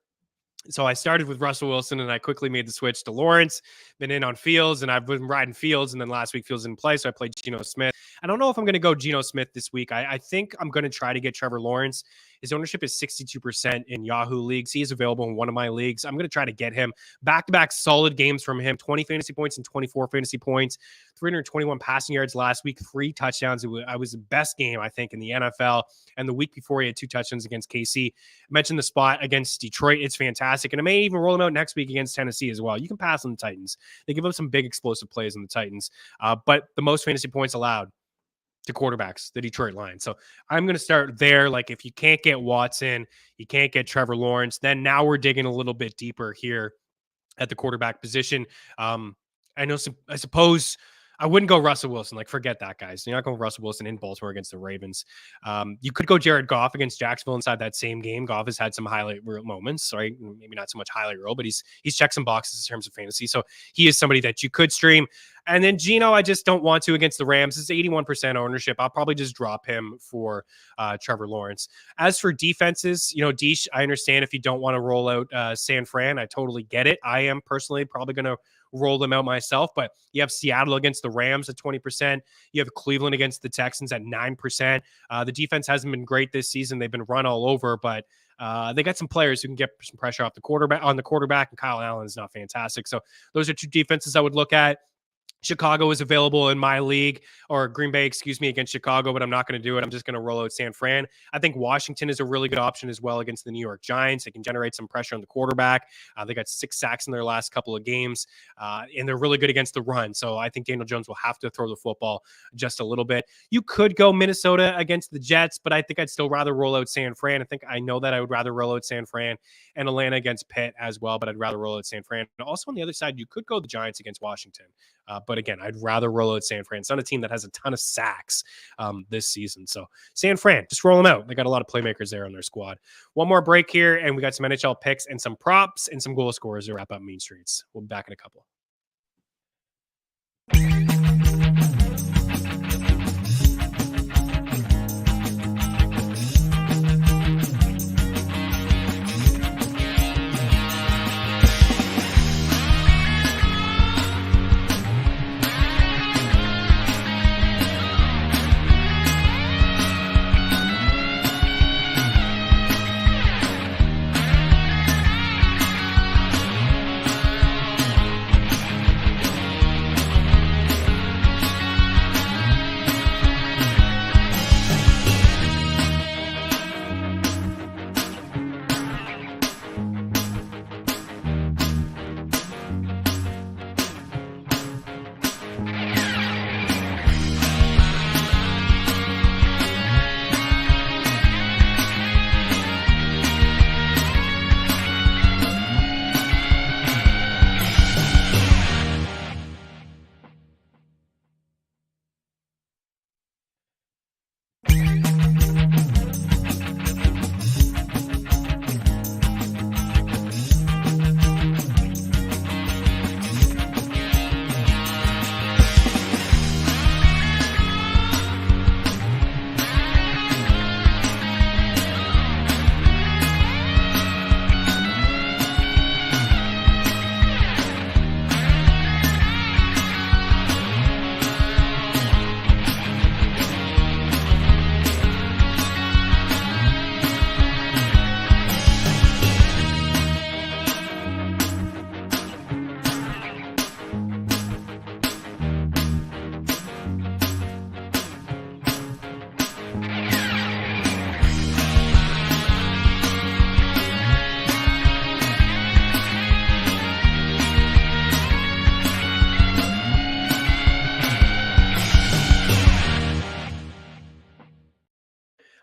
so I started with Russell Wilson, and I quickly made the switch to Lawrence, been in on Fields, and I've been riding Fields, and then last week Fields didn't play, so I played Geno Smith. I don't know if I'm going to go Geno Smith this week. I think I'm going to try to get Trevor Lawrence. His ownership is 62% in Yahoo leagues. He is available in one of my leagues. I'm going to try to get him back-to-back solid games from him, 20 fantasy points and 24 fantasy points, 321 passing yards last week, 3 touchdowns. It was the best game, I think, in the NFL. And the week before, he had 2 touchdowns against KC. I mentioned the spot against Detroit. It's fantastic. And I may even roll him out next week against Tennessee as well. You can pass on the Titans. They give up some big explosive plays on the Titans. But the most fantasy points allowed to quarterbacks, the Detroit Lions. So I'm going to start there. Like, if you can't get Watson, you can't get Trevor Lawrence, then now we're digging a little bit deeper here at the quarterback position. I suppose I wouldn't go Russell Wilson. Like, forget that, guys. You're not going Russell Wilson in Baltimore against the Ravens. You could go Jared Goff against Jacksonville inside that same game. Goff has had some highlight reel moments, right? Maybe not so much highlight reel, but he's checked some boxes in terms of fantasy. So he is somebody that you could stream. And then Geno, I just don't want to against the Rams. It's 81% ownership. I'll probably just drop him for Trevor Lawrence. As for defenses, Deesh, I understand if you don't want to roll out San Fran. I totally get it. I am personally probably going to roll them out myself, but you have Seattle against the Rams at 20%. You have Cleveland against the Texans at 9%. The defense hasn't been great this season. They've been run all over, but they got some players who can get some pressure off the quarterback, and Kyle Allen is not fantastic. So those are 2 defenses I would look at. Chicago is available in my league, or Green Bay, against Chicago, but I'm not going to do it. I'm just going to roll out San Fran. I think Washington is a really good option as well against the New York Giants. They can generate some pressure on the quarterback. They got 6 sacks in their last couple of games, and they're really good against the run. So I think Daniel Jones will have to throw the football just a little bit. You could go Minnesota against the Jets, but I think I'd still rather roll out San Fran. I know that I would rather roll out San Fran, and Atlanta against Pitt as well, but I'd rather roll out San Fran. And also on the other side, you could go the Giants against Washington. But again, I'd rather roll out San Fran. It's not a team that has a ton of sacks this season. So San Fran, just roll them out. They got a lot of playmakers there on their squad. One more break here, and we got some NHL picks and some props and some goal scorers to wrap up Mean Streets. We'll be back in a couple.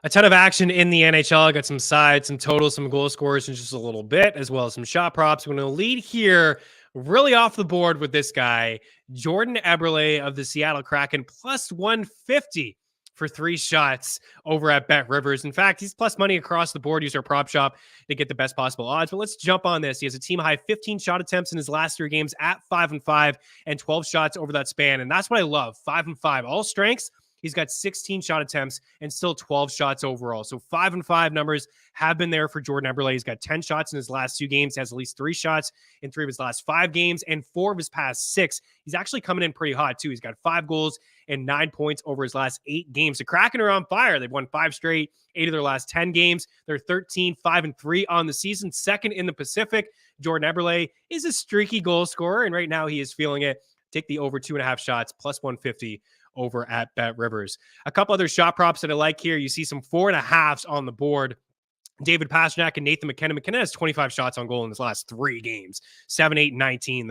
A ton of action in the NHL. I got some sides, some totals, some goal scorers in just a little bit, as well as some shot props. We're going to lead here really off the board with this guy, Jordan Eberle of the Seattle Kraken, plus 150 for 3 shots over at Bet Rivers. In fact, he's plus money across the board. Use our prop shop to get the best possible odds. But let's jump on this. He has a team high 15 shot attempts in his last 3 games at 5-5 and 12 shots over that span. And that's what I love. 5-5, all strengths. He's got 16 shot attempts and still 12 shots overall. So 5-5 numbers have been there for Jordan Eberle. He's got 10 shots in his last 2 games, has at least 3 shots in 3 of his last 5 games, and 4 of his past 6. He's actually coming in pretty hot too. He's got 5 goals and 9 points over his last 8 games. The Kraken are on fire. They've won 5 straight, 8 of their last 10 games. They're 13-5-3 on the season, second in the Pacific. Jordan Eberle is a streaky goal scorer, and right now he is feeling it. Take the over 2.5 shots, plus 150 over at Bet Rivers. A couple other shot props that I like here. You see some 4.5s on the board. David Pastrnak and Nathan McKinnon. McKinnon has 25 shots on goal in his last 3 games, 7, 8, 19.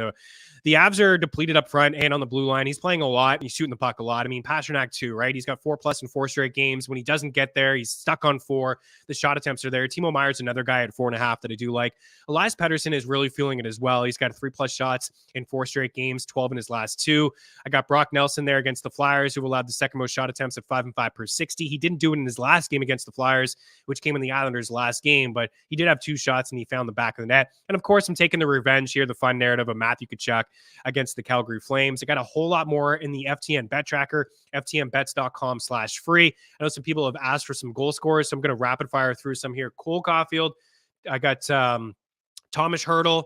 The Avs are depleted up front and on the blue line. He's playing a lot. He's shooting the puck a lot. I mean, Pastrnak too, right? He's got 4+ in 4 straight games. When he doesn't get there, he's stuck on 4. The shot attempts are there. Timo Meier's another guy at 4.5 that I do like. Elias Pettersson is really feeling it as well. He's got 3+ shots in 4 straight games, 12 in his last 2. I got Brock Nelson there against the Flyers, who allowed the second most shot attempts at 5-5 per 60. He didn't do it in his last game against the Flyers, which came in the Islanders' last game, but he did have 2 shots and he found the back of the net. And of course, I'm taking the revenge here, the fun narrative of Matthew Tkachuk against the Calgary Flames. I got a whole lot more in the FTN bet tracker, ftnbets.com/free. I know some people have asked for some goal scorers, so I'm going to rapid fire through some here. Cole Caulfield. I got Thomas Hertl,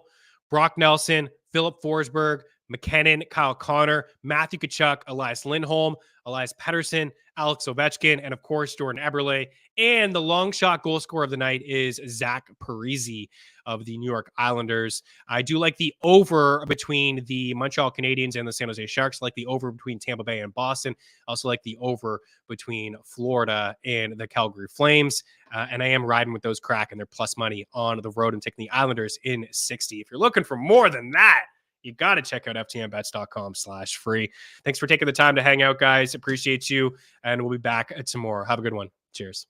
Brock Nelson, Philip Forsberg, McKinnon, Kyle Connor, Matthew Tkachuk, Elias Lindholm, Elias Pettersson, Alex Ovechkin, and of course, Jordan Eberle. And the long shot goal scorer of the night is Zach Parise of the New York Islanders. I do like the over between the Montreal Canadiens and the San Jose Sharks. I like the over between Tampa Bay and Boston. I also like the over between Florida and the Calgary Flames. And I am riding with those Kraken. They're plus money on the road and taking the Islanders in 60. If you're looking for more than that, you got to check out ftnbets.com/free. Thanks for taking the time to hang out, guys. Appreciate you. And we'll be back tomorrow. Have a good one. Cheers.